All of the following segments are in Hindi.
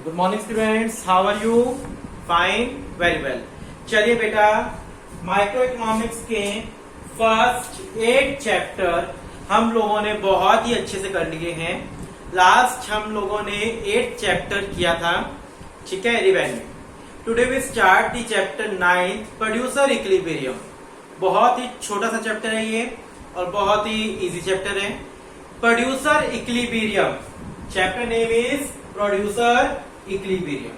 Good morning students, how are you? Fine, very well. चलिए बेटा, माइक्रो इकोनॉमिक्स के फर्स्ट 8 चैप्टर हम लोगों ने बहुत ही अच्छे से कर लिए हैं। लास्ट हम लोगों ने 8 चैप्टर किया था, ठीक है, revenue. Today we start the chapter 9 producer equilibrium. बहुत ही छोटा सा चैप्टर है ये और बहुत ही इजी चैप्टर है। Producer equilibrium, chapter name is producer equilibrium.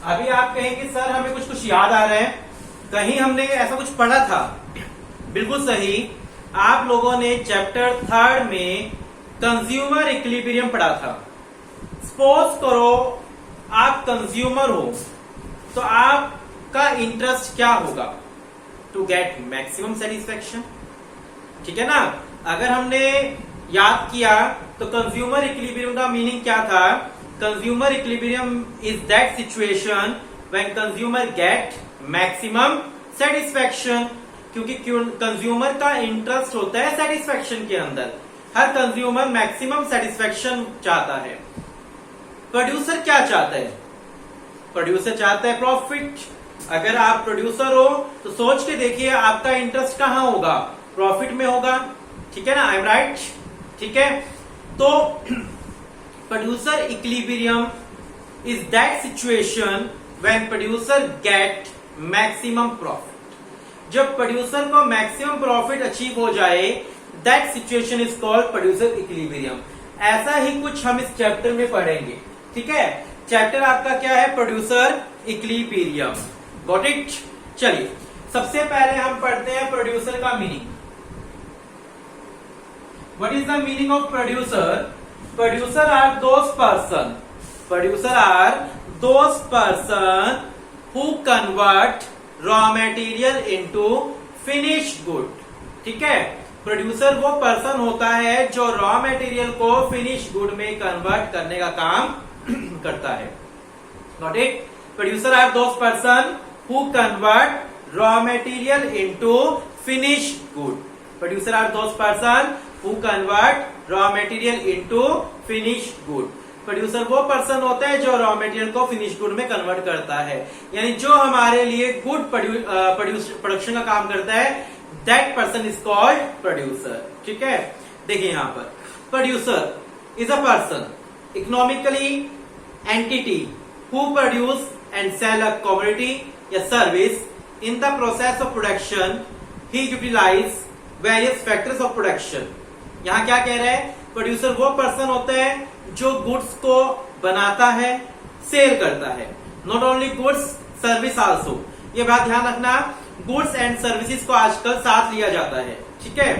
अभी आप कहेंगे सर हमें कुछ कुछ याद आ रहा है, कहीं हमने ऐसा कुछ पढ़ा था। बिल्कुल सही, आप लोगों ने चैप्टर 3 में कंज्यूमर इक्विलिब्रियम पढ़ा था। सपोज करो आप कंज्यूमर हो तो आपका इंटरेस्ट क्या होगा? टू गेट मैक्सिमम सेटिस्फेक्शन, ठीक है ना। अगर हमने याद किया तो कंज्यूमर इक्विलिब्रियम का मीनिंग क्या था? Consumer equilibrium is that situation when consumer get maximum satisfaction. क्योंकि कंज्यूमर का इंटरेस्ट होता है सेटिस्फेक्शन के अंदर। हर कंज्यूमर मैक्सिमम सेटिस्फेक्शन चाहता है। प्रोड्यूसर क्या चाहता है? प्रोड्यूसर चाहता है प्रॉफिट। अगर आप प्रोड्यूसर हो तो सोच के देखिए आपका इंटरेस्ट कहां होगा? प्रॉफिट में होगा, ठीक है ना। आई एम राइट, ठीक है। तो producer equilibrium is that situation when producer get maximum profit. जब प्रोड्यूसर को मैक्सिमम प्रॉफिट अचीव हो जाए, that situation is called producer equilibrium. ऐसा ही कुछ हम इस चैप्टर में पढ़ेंगे, ठीक है। चैप्टर आपका क्या है? Producer equilibrium. Got it? चलिए सबसे पहले हम पढ़ते हैं प्रोड्यूसर का meaning. What is the meaning of producer? Producer are those person, producer are those person who convert raw material into finished good, ठीक है। प्रोड्यूसर वो पर्सन होता है जो रॉ मटेरियल को फिनिश्ड गुड में कन्वर्ट करने का काम करता है। Got it? Producer are those person who convert raw material into finished good. Producer are those person who convert raw material into finished good. Producer वो पर्सन होता है जो रॉ मटेरियल को फिनिश गुड में कन्वर्ट करता है, यानी जो हमारे लिए गुड प्रोडक्शन का काम करता है, that person is called producer, ठीक है। देखिए यहां पर producer is a person, economically entity who produce and sell a commodity या service. In the process of production he utilize various factors of production. यहां क्या कह रहे हैं? प्रोड्यूसर वो पर्सन होता है जो गुड्स को बनाता है, सेल करता है। Not only goods, service also. ये बात ध्यान रखना, गुड्स एंड सर्विसेज को आजकल साथ लिया जाता है, ठीक है।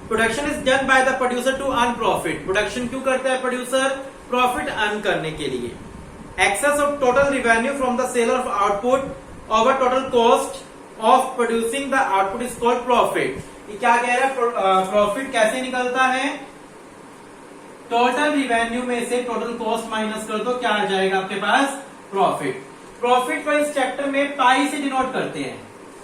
Production is done by the producer to earn profit. Production क्यों करता है प्रोड्यूसर? प्रॉफिट अर्न करने के लिए। Excess of total revenue from the seller of output over total cost of producing the output is called profit. ये क्या कह रहा है? प्रॉफिट कैसे निकलता है? टोटल रिवेन्यू में से टोटल कॉस्ट माइनस कर दो, क्या आ जाएगा आपके पास? प्रॉफिट। प्रॉफिट को इस चैप्टर में पाई से डिनोट करते हैं।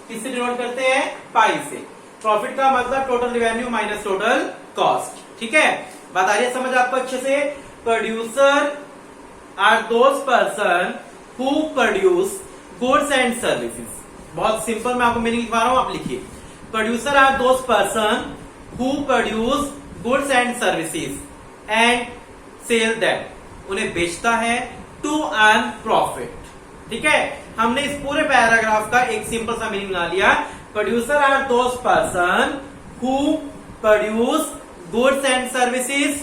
किससे डिनोट करते हैं? पाई से। प्रॉफिट का मतलब total revenue minus total cost, ठीक है। बात आ रही है समझ आपको अच्छे से? Producer are those person who produce goods and services. बहुत सिंपल मैं आपको मीनिंग लिखवा रहा हूं, आप लिखिए। Producer are those person who produce goods and services and sell them. उन्हें बेचता है टू अर्न प्रॉफिट, ठीक है। हमने इस पूरे पैराग्राफ का एक सिंपल सा मीनिंग बना लिया। Producer are those person who produce goods and services,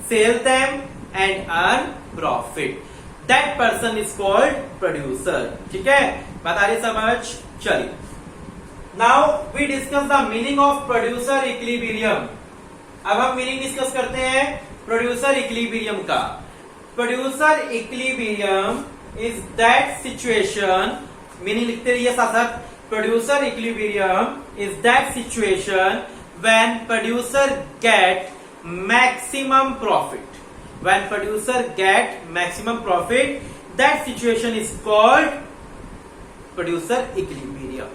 sell them and earn profit. That person is called producer, ठीक है। बता रही समझ? चलिए now we discuss the meaning of producer equilibrium. अब हम मीनिंग डिस्कस करते हैं प्रोड्यूसर इक्विलिब्रियम का। Producer equilibrium is that situation, meaning लिखते रहिए साथ साथ। Producer equilibrium is that situation when producer get maximum profit. When producer get maximum profit, that situation is called producer equilibrium.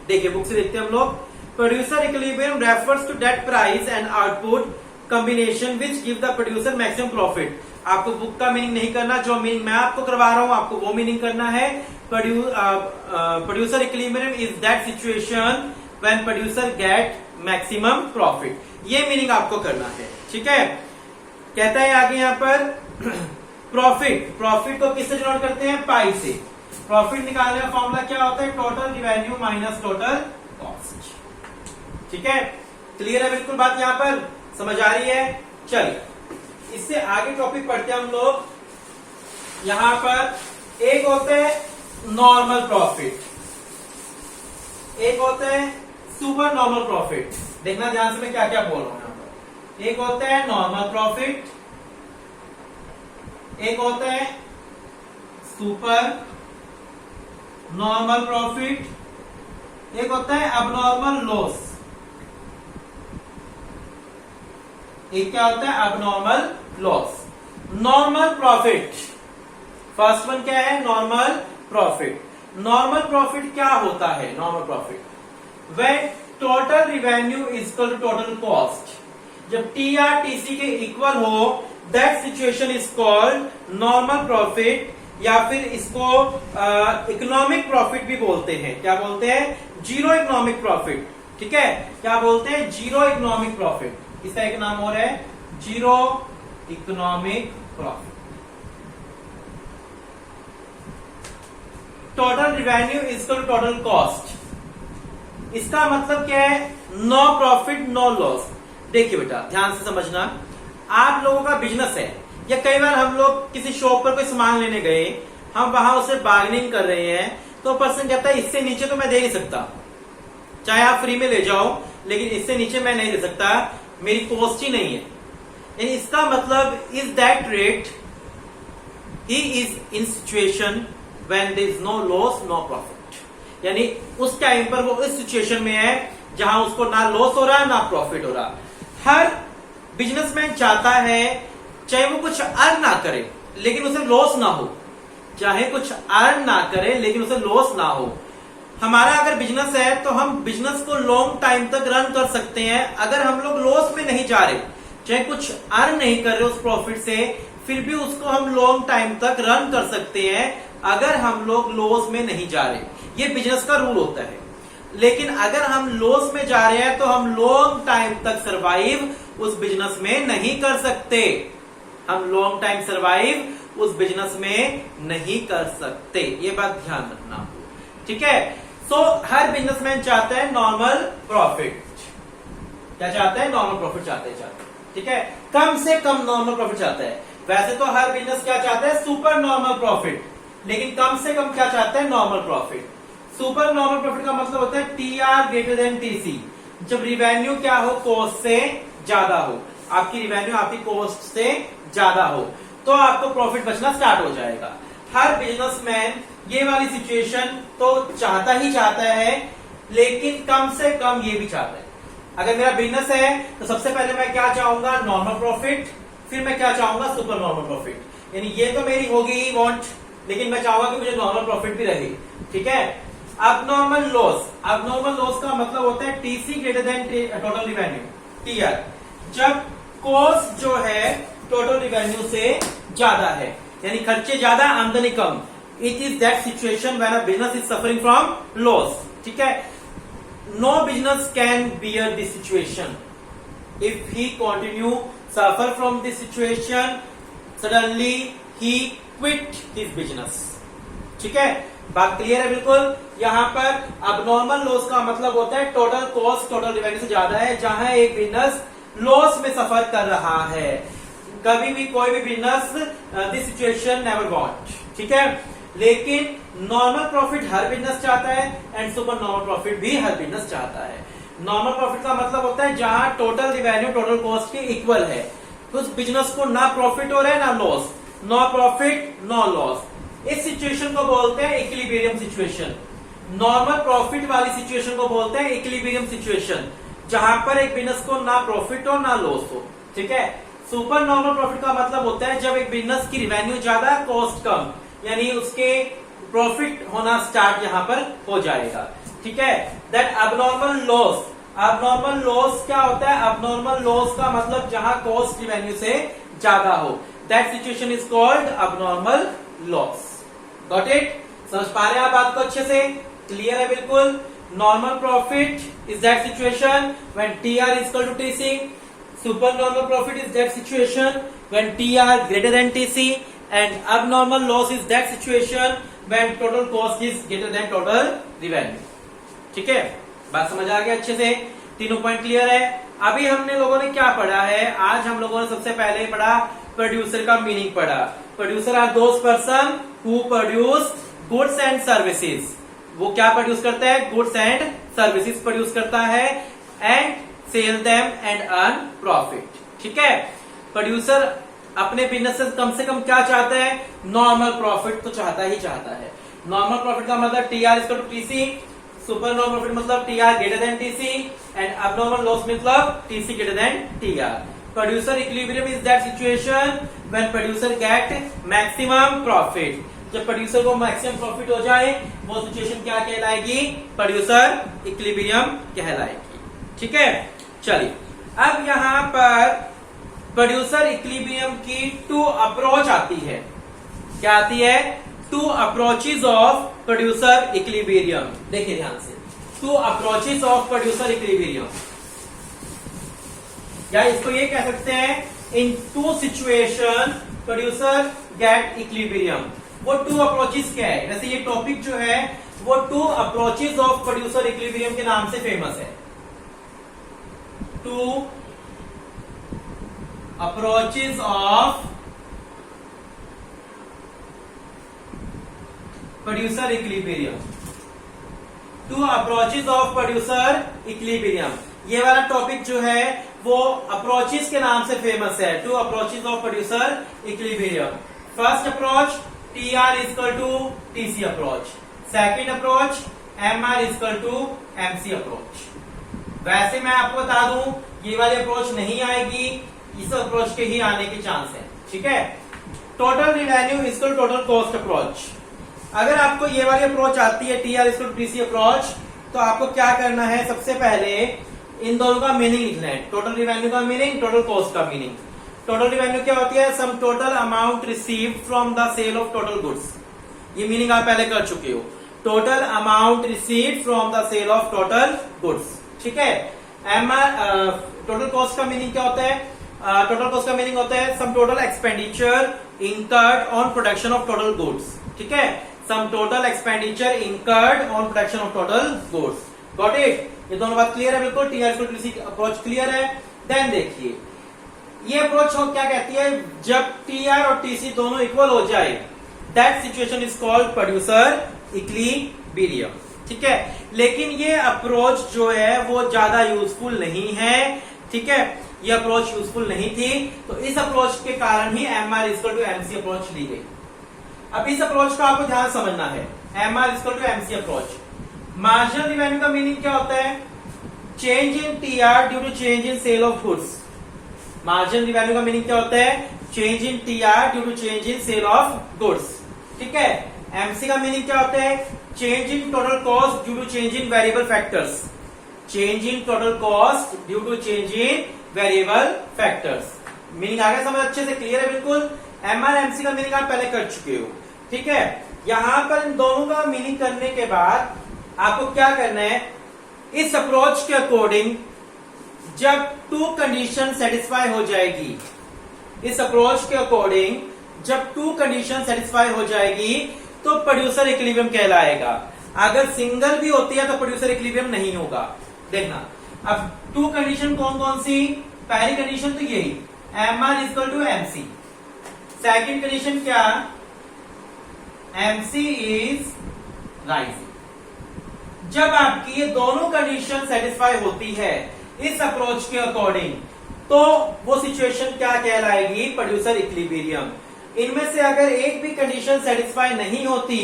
देखिए बुक से देखते हैं हम लोग। Producer equilibrium refers to that price and output combination which give the producer maximum profit. आपको बुक का मीनिंग नहीं करना, जो मीनिंग मैं आपको करवा रहा हूं आपको वो मीनिंग करना है। Producer equilibrium is that situation when producer get maximum profit, ये मीनिंग आपको करना है। ठीक है, कहता है आगे यहां पर प्रॉफिट, प्रॉफिट को किससे डिनोट करते हैं? पाई से। प्रॉफिट निकालने का फॉर्मूला क्या होता है? Total revenue minus total cost. ठीक है, क्लियर है बिल्कुल बात यहां पर, समझ आ रही है? चलिए इससे आगे टॉपिक पढ़ते हैं हम लोग। यहां पर एक होते हैं नॉर्मल प्रॉफिट, एक होते हैं सुपर नॉर्मल प्रॉफिट। देखना ध्यान से मैं क्या क्या बोल रहा हूं यहां पर। एक होता है नॉर्मल प्रॉफिट, एक होता है सुपर नॉर्मल प्रॉफिट, एक होता है अबनॉर्मल लॉस, एक क्या होता है? Abnormal loss. Normal profit, first one क्या है? Normal profit. नॉर्मल प्रॉफिट क्या होता है? Normal profit when total revenue is equal to total cost, जब टीआर टीसी के इक्वल हो, that situation is called normal profit, या फिर इसको इकोनॉमिक प्रॉफिट भी बोलते हैं। क्या बोलते हैं? Zero economic profit. ठीक है, क्या बोलते हैं? Zero economic profit. इसका एक नाम और है zero economic profit. Total revenue is equal to total cost, इसका मतलब क्या है? No profit no loss. देखिए बेटा ध्यान से समझना, आप लोगों का बिजनेस है, या कई बार हम लोग किसी शॉप पर कोई सामान लेने गए, हम वहां उससे बार्गेनिंग कर रहे हैं, तो पर्सन कहता है इससे नीचे तो मैं दे नहीं सकता, चाहे आप फ्री में ले जाओ लेकिन इससे नीचे मैं नहीं दे सकता, मेरी कॉस्ट ही नहीं है। यानी इसका मतलब इज दैट रेट ही is in situation when there is no loss no profit, यानी उस टाइम पर वो इस सिचुएशन में है जहां उसको ना लॉस हो रहा ना प्रॉफिट हो रहा। हर बिजनेसमैन चाहता है चाहे वो कुछ अर्न ना करे लेकिन उसे लॉस ना हो, चाहे कुछ अर्न ना करे लेकिन उसे लॉस ना हो। हमारा अगर बिजनेस है तो हम बिजनेस को लॉन्ग टाइम तक रन कर सकते हैं। अगर हम लोग लॉस में नहीं जा रहे, चाहे कुछ अर्न नहीं कर रहे उस प्रॉफिट से, फिर भी उसको हम लॉन्ग टाइम तक रन कर सकते हैं अगर हम लोग लॉस में नहीं जा रहे। ये बिजनेस का रूल होता है। लेकिन अगर हम लॉस में जा रहे हैं तो हम लॉन्ग टाइम तक सरवाइव उस बिजनेस में नहीं कर सकते, हम लॉन्ग टाइम सरवाइव उस बिजनेस में नहीं कर सकते, ये बात ध्यान रखना। ठीक है, सो हर बिजनेसमैन चाहता है नॉर्मल प्रॉफिट। क्या चाहता है? नॉर्मल प्रॉफिट चाहते हैं। ठीक है, कम से कम नॉर्मल प्रॉफिट चाहता है। वैसे तो हर बिजनेस क्या चाहता है? सुपर नॉर्मल प्रॉफिट, लेकिन कम से कम क्या चाहता है? Normal profit. Super normal profit का मतलब होता है टीआर ग्रेटर देन टीसी, जब रिवेन्यू क्या हो? कॉस्ट से ज्यादा हो, आपकी रिवेन्यू आपकी कॉस्ट से ज्यादा हो तो आपको प्रॉफिट बचना स्टार्ट हो जाएगा। हर बिजनेसमैन ये वाली सिचुएशन तो चाहता ही चाहता है, लेकिन कम से कम ये भी चाहता है। अगर मेरा बिजनेस है तो सबसे पहले मैं क्या चाहूंगा? नॉर्मल प्रॉफिट, फिर मैं क्या चाहूंगा? Super normal profit. यानी ये तो मेरी होगी ही वांट, लेकिन मैं चाहूंगा कि मुझे नॉर्मल प्रॉफिट भी रहे। ठीक है, अबनॉर्मल लॉस, अबनॉर्मल लॉस का मतलब होता है TC greater then total revenue, TR, जब कॉस्ट जो है टोटल रिवेन्यू से ज्यादा है, यानी खर्चे ज्यादा आमदनी कम। It is that situation when a business is suffering from loss. ठीक है, no business can bear this situation. If he continue suffer from this situation, suddenly he quit his business. ठीक है, बात क्लियर है बिल्कुल। यहां पर अबनॉर्मल लॉस का मतलब होता है टोटल कॉस्ट टोटल रिवेन्यू से ज्यादा है, जहां एक बिजनेस लॉस में सफर कर रहा है। कभी भी कोई भी business this situation never want. ठीक है, लेकिन नॉर्मल प्रॉफिट हर बिजनेस चाहता है एंड सुपर नॉर्मल प्रॉफिट भी हर बिजनेस चाहता है। नॉर्मल प्रॉफिट का मतलब होता है जहां टोटल रिवेन्यू टोटल कॉस्ट के इक्वल है, उस बिजनेस को ना प्रॉफिट हो रहा है ना loss, no profit no loss. इस सिचुएशन को बोलते हैं इक्विलिब्रियम सिचुएशन। नॉर्मल प्रॉफिट वाली सिचुएशन को बोलते हैं इक्विलिब्रियम सिचुएशन, जहां पर एक बिजनेस को ना प्रॉफिट हो ना लॉस हो। ठीक है, सुपर नॉर्मल प्रॉफिट का मतलब होता है जब एक बिजनेस की रिवेन्यू ज्यादा कॉस्ट कम, यानी उसके प्रॉफिट होना स्टार्ट यहां पर हो जाएगा। ठीक है, that abnormal loss abnormal loss क्या होता है? अबनॉर्मल लॉस का मतलब जहां कॉस्ट रिवेन्यू से ज्यादा हो, that situation is called abnormal loss. Got it? समझ पा रहे हैं आप बात को अच्छे से? क्लियर है बिल्कुल? Normal profit is that situation when TR is equal to TC. Super normal profit is that situation when TR greater than TC, and abnormal loss is that situation when total cost is greater than total revenue। ठीक है, बात समझ आ गया अच्छे से? तीनों पॉइंट क्लियर है? अभी हमने लोगों ने क्या पढ़ा है? आज हम लोगों ने सबसे पहले पढ़ा प्रोड्यूसर का मीनिंग पढ़ा। Producer are those person who produce goods and services. वो क्या प्रोड्यूस करता है? गुड्स एंड सर्विसेज प्रोड्यूस करता है, and sell them and earn profit. ठीक है, प्रोड्यूसर अपने बिजनेस से कम क्या चाहता है? नॉर्मल प्रॉफिट तो चाहता ही चाहता है। नॉर्मल प्रॉफिट का मतलब TR is equal to TC, super normal profit मतलब TR greater than TC, and abnormal loss मतलब TC greater than TR. Producer equilibrium is that situation when producer get maximum profit. जब प्रोड्यूसर को मैक्सिमम प्रॉफिट हो जाए वो सिचुएशन क्या कहलाएगी? प्रोड्यूसर इक्विलिब्रियम कहलाएगी। ठीक है, चलिए अब यहां पर प्रोड्यूसर इक्विलिब्रियम की टू अप्रोच आती है। क्या आती है? Two approaches of producer equilibrium. देखिए ध्यान से, two approaches of producer equilibrium, या इसको ये कह सकते हैं in two situation producer get equilibrium. वो टू अप्रोचेज क्या है? वैसे ये टॉपिक जो है वो two approaches of producer equilibrium के नाम से फेमस है। Two approaches of producer equilibrium। Two approaches of producer equilibrium, ये वाला टॉपिक जो है वो अप्रोचेस के नाम से फेमस है। Two approaches of producer equilibrium। First approach TR is equal to TC approach, second approach MR is equal to MC approach. वैसे मैं आपको बता दूं ये वाली अप्रोच नहीं आएगी, इस अप्रोच के ही आने के चांस है। ठीक है, total revenue equal total cost approach. अगर आपको ये वाली अप्रोच आती है टीआर इक्वल टीसी अप्रोच, तो आपको क्या करना है? सबसे पहले इन दोनों का मीनिंग लिखना है। टोटल रिवेन्यू का मीनिंग, टोटल कॉस्ट का मीनिंग। टोटल रिवेन्यू क्या होती है? Sum total amount received from the sale of total goods. ये मीनिंग आप पहले कर चुके हो। Total amount received from the sale of total goods. ठीक है, टोटल कॉस्ट का मीनिंग क्या होता है? टोटल कॉस्ट का मीनिंग होता है sum total expenditure incurred on production of total goods. ठीक है, sum total expenditure incurred on production of total goods. Got it? ये दोनों बात क्लियर है बिल्कुल? TR equal to TC approach clear है? देन देखिए ये अप्रोच क्या कहती है? जब टीआर और टीसी दोनों इक्वल हो जाए, that situation is called producer equilibrium. ठीक है, लेकिन ये अप्रोच जो है वो ज्यादा यूजफुल नहीं है। ठीक है, ये अप्रोच यूजफुल नहीं थी, तो इस अप्रोच के कारण ही MR equal to MC approach ली गई। अब इस अप्रोच को आपको ध्यान समझना है। MR equal to MC approach. Marginal revenue का मीनिंग क्या होता है? Change in TR due to change in sale of goods. Marginal revenue का मीनिंग क्या होता है? Change in TR due to change in sale of goods. ठीक है, MC का मीनिंग क्या होता है? Change in total cost due to change in variable factors. Change in total cost due to change in variable factors. Meaning आ गया समझ? अच्छे से क्लियर है बिल्कुल? MR MC का मीनिंग आप पहले कर चुके हो। ठीक है, यहां पर इन दोनों का मीनिंग करने के बाद आपको क्या करना है? इस अप्रोच के अकॉर्डिंग जब टू कंडीशन सेटिस्फाई हो जाएगी, इस अप्रोच के अकॉर्डिंग जब टू कंडीशन सेटिस्फाई हो जाएगी तो प्रोड्यूसर इक्विलिब्रियम कहलाएगा। अगर सिंगल भी होती है तो प्रोड्यूसर इक्विलिब्रियम नहीं होगा। देखना, अब टू कंडीशन कौन कौन सी? पहली कंडीशन तो यही MR equal to MC। Second condition क्या? MC is rising. जब आपकी ये दोनों कंडीशन सेटिस्फाई होती है इस अप्रोच के अकॉर्डिंग, तो वो सिचुएशन क्या कहलाएगी? Producer equilibrium. इनमें से अगर एक भी कंडीशन सेटिस्फाई नहीं होती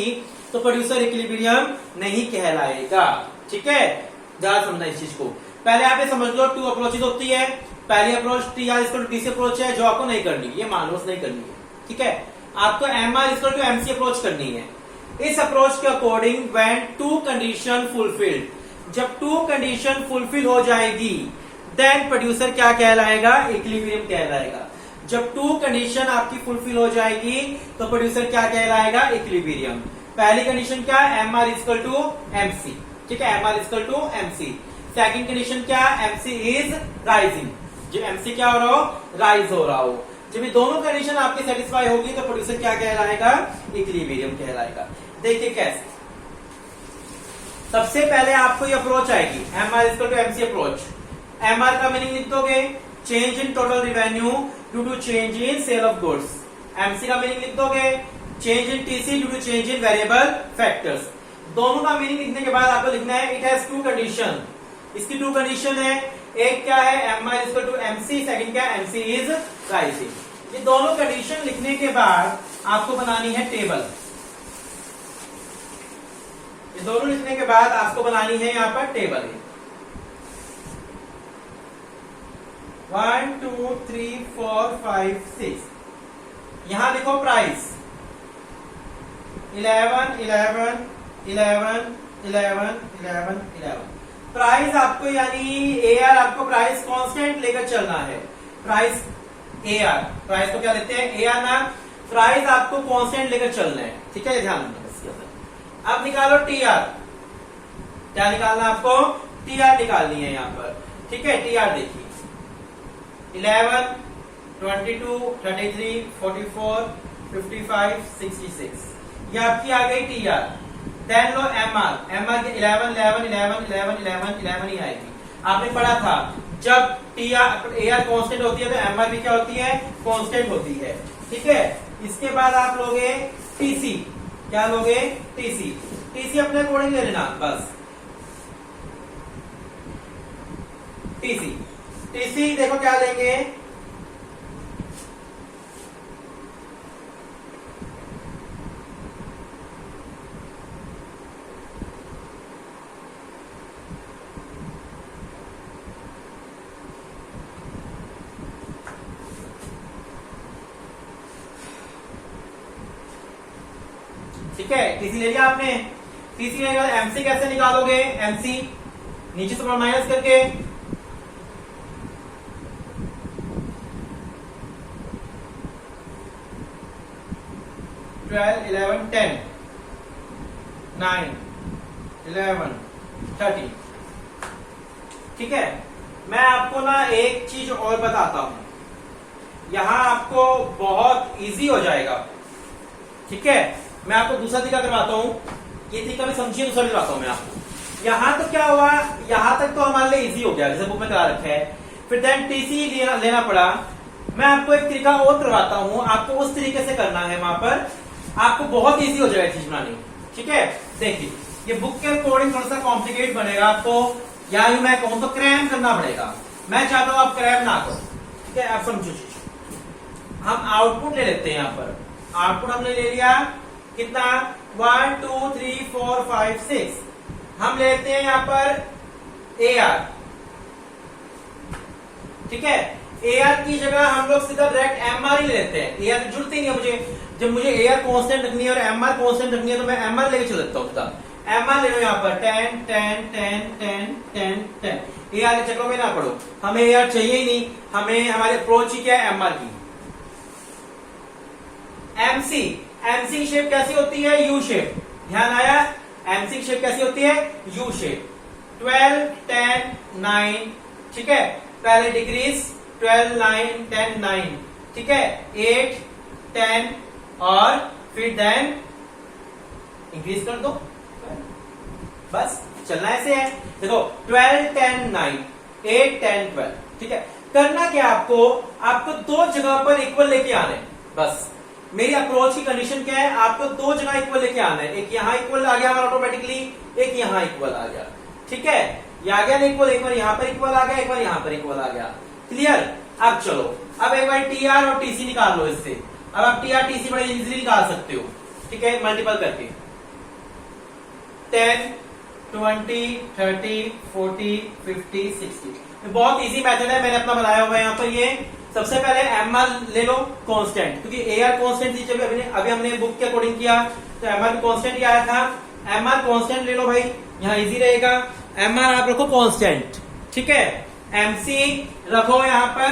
तो प्रोड्यूसर इक्विलिब्रियम नहीं कहलाएगा। ठीक है, ध्यान समझना इस चीज को। पहले आप ये समझ लो, टू अप्रोचेज होती है। पहली approach TR equal to TC approach है, जो आपको नहीं करनी, ये मान लो नहीं करनी है। ठीक है, आपको MR equal to MC approach करनी है। इस अप्रोच के according when two condition fulfilled, जब टू कंडीशन फुलफिल हो जाएगी देन प्रोड्यूसर क्या कहलाएगा, इक्विलिब्रियम कहलाएगा। जब टू कंडीशन आपकी फुलफिल हो जाएगी तो प्रोड्यूसर क्या कहलाएगा, इक्विलिब्रियम। पहली कंडीशन क्या, M R equal to M C, ठीक है, M R equal to M C. Second condition क्या, एम सी इज राइजिंग, जब एम सी क्या हो रहा हो, राइज हो रहा हो। जब ये दोनों कंडीशन आपकी सेटिस्फाई होगी तो प्रोड्यूसर क्या कहलाएगा, इक्विलिब्रियम कहलाएगा। देखिए कैसे, सबसे पहले आपको ये अप्रोच आएगी, M R equal to M C approach. M R का मीनिंग लिख दोगे, change in total revenue due to change in sale of goods. MC का मीनिंग लिख दोगे, change in TC due to change in variable factors. दोनों का मीनिंग लिखने के बाद आपको लिखना है इट हैज टू कंडीशन। इसकी टू कंडीशन है, एक क्या है, M R equal to M C, second क्या है, एम सी इज राइजिंग। ये दोनों कंडीशन लिखने के बाद आपको बनानी है टेबल। ये दोनों लिखने के बाद आपको बनानी है यहां पर टेबल। 1 2 3 4 5 6। यहां लिखो प्राइस 11 11 11 11 11 11। प्राइस आपको यानी एआर आपको प्राइस कांस्टेंट लेकर चलना है। प्राइस एआर, प्राइस को क्या लेते हैं, एआर ना, प्राइस आपको कांस्टेंट लेकर चलना है, ठीक है, ध्यान रखना। अब निकालो टीआर, क्या निकालना आपको, टीआर निकालनी है यहां पर, ठीक है। टीआर देखिए 11 22 33 44 55 66, ये आपकी आ गई टीआर। देन लो एमआर, एमआर के 11 11 11 11 11 11 ही आएगी। आपने पढ़ा था जब टीआर एआर कांस्टेंट होती है तो एमआर भी क्या होती है, कांस्टेंट होती है, ठीक है। इसके बाद आप लोगे टीसी, क्या लोगे, टीसी। टीसी अपने अकॉर्डिंग ले लेना बस। टीसी, टीसी देखो क्या लेंगे, ठीक है। टीसी ले लिया आपने, टीसी लेगा। एमसी कैसे निकालोगे, एमसी नीचे से ऊपर माइनस करके, ट्वेल्व 11 10 9 11 30, ठीक है। मैं आपको ना एक चीज और बताता हूं, यहां आपको बहुत इजी हो जाएगा, ठीक है। मैं आपको दूसरा तरीका करवाता हूं, ये तरीका भी समझिए, दूसरा करवाता हूं मैं आपको। यहां तक क्या हुआ, यहां तक तो हमारे लिए इजी हो गया, जैसे बुक में करा रखा है। फिर देन टीसी लेना पड़ा। मैं आपको एक तरीका और करवाता हूं, आपको उस तरीके से करना है, वहां पर आपको बहुत इजी हो जाएगा चीज बनानी, ठीक है। देखिए ये बुक के अकॉर्डिंग थोड़ा सा कॉम्प्लिकेट बनेगा आपको, या यूं मैं कहूं तो क्रैम करना पड़ेगा। मैं चाहता हूं आप क्रैम ना करो, ठीक है। आप समझो चीज, हम आउटपुट ले लेते हैं। यहां पर आउटपुट हमने ले लिया कितना, 1 2 3 4 5 6। हम लेते हैं यहां पर एआर, ठीक है। एआर की जगह हम लोग सीधा डायरेक्ट एमआर ही लेते हैं, एआर की जरूरत ही नहीं है मुझे। जब मुझे एआर कांस्टेंट रखनी है और एमआर कांस्टेंट रखनी है तो मैं एमआर लेके चल देता हूं। एमआर ले लो यहां पर 10 10 10 10 10 10। एआर के चक्रों में ना पड़ो, हमें एआर चाहिए ही नहीं, हमें हमारी अप्रोच ही क्या है, एमआर की। एमसी, एमसी की शेप कैसी होती है, यू शेप, ध्यान आया। एमसी की शेप कैसी होती है, यू शेप। 12 10 9, ठीक है। पहले डिक्रीज 12 9 10 9, ठीक है। 8 10 और फिर देन इंक्रीज कर दो, बस चलना ऐसे है। देखो 12 10 9 8 10 12, ठीक है। करना क्या आपको दो जगह पर इक्वल लेके आना है, बस। मेरी अप्रोच की कंडीशन क्या है, आपको दो जगह इक्वल लेके आना है। एक यहां इक्वल आ गया हमारा ऑटोमेटिकली, एक यहां इक्वल आ गया, ठीक है। ये आ गया इक्वल, एक बार यहां पर इक्वल आ गया, एक बार यहां पर इक्वल आ गया, क्लियर। अब चलो, अब एक बार टीआर और टीसी निकाल लो इससे। अब आप टीआर टीसी बड़े इजीली निकाल सकते हो, ठीक है, मल्टीपल करके। 10 20 30 40 50 60, बहुत इजी मेथड है, मैंने अपना बनाया हुआ है यहाँ पर। ये सबसे पहले एमआर ले लो कांस्टेंट, क्योंकि एआर कांस्टेंट थी जब अभी हमने बुक के अकॉर्डिंग किया तो एमआर कांस्टेंट ही आया था। एमआर कांस्टेंट ले लो भाई, यहाँ इजी रहेगा। MR आप रखो कांस्टेंट, ठीक है। MC रखो यहाँ पर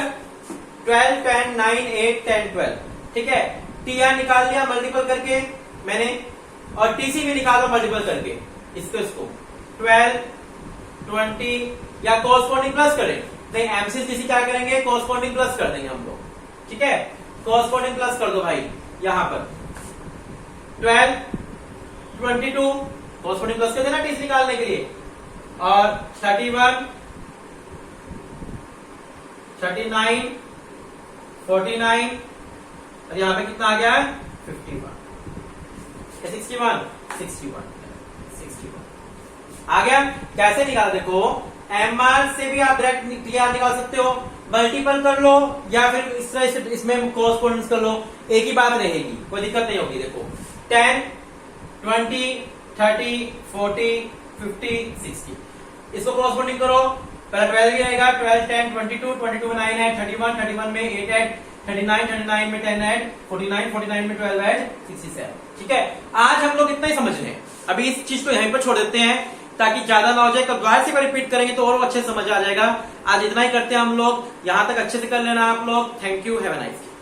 12, 10, 9, 8, 10, 12, ठीक है। TR निकाल लिया मल्टीपल करके मैंने, और TC भी निकालो मल्टीपल करके इसको 12, 20 या कोरस्पॉन्डिंग प्लस करें, नहीं MC TC क्या करेंगे, कोरस्पॉन्डिंग प्लस कर देंगे हम लोग, ठीक है। कोरस्पॉन्डिंग प्लस कर दो भाई, यहां पर 12, 22 कोरस्पॉन्डिंग प्लस कर देना TC निकालने के लिए, और 31, 39, 49, और यहां पे कितना आ गया है 51, 61, 61 आ गया। कैसे निकाल, देखो MR से भी आप डायरेक्ट निकाल सकते हो, मल्टीपल कर लो या फिर इस तरह से इसमें कोरस्पॉन्डेंस कर लो, एक ही बात रहेगी, कोई दिक्कत नहीं होगी। देखो 10, 20, 30, 40, 50, 60 इसको कोरस्पॉन्डिंग करो, पहले 12 भी रहेगा, 12, 10, 22, 22 में 9 ऐड, 31, 31 में 8 ऐड, 39, 39 में 10 ऐड, 49, 49 में 12 ऐड, 67, ठीक है। आज हम लोग इतना ही समझ लें, अभी इस चीज को यहीं पर छोड़ देते हैं ताकि ज्यादा ना हो जाए, कल दोबारा से रिपीट करेंगे तो और अच्छे से समझ आ जाएगा। आज इतना ही करते हैं हम लोग, यहां तक अच्छे से कर लेना आप लोग। Thank you, have a nice day.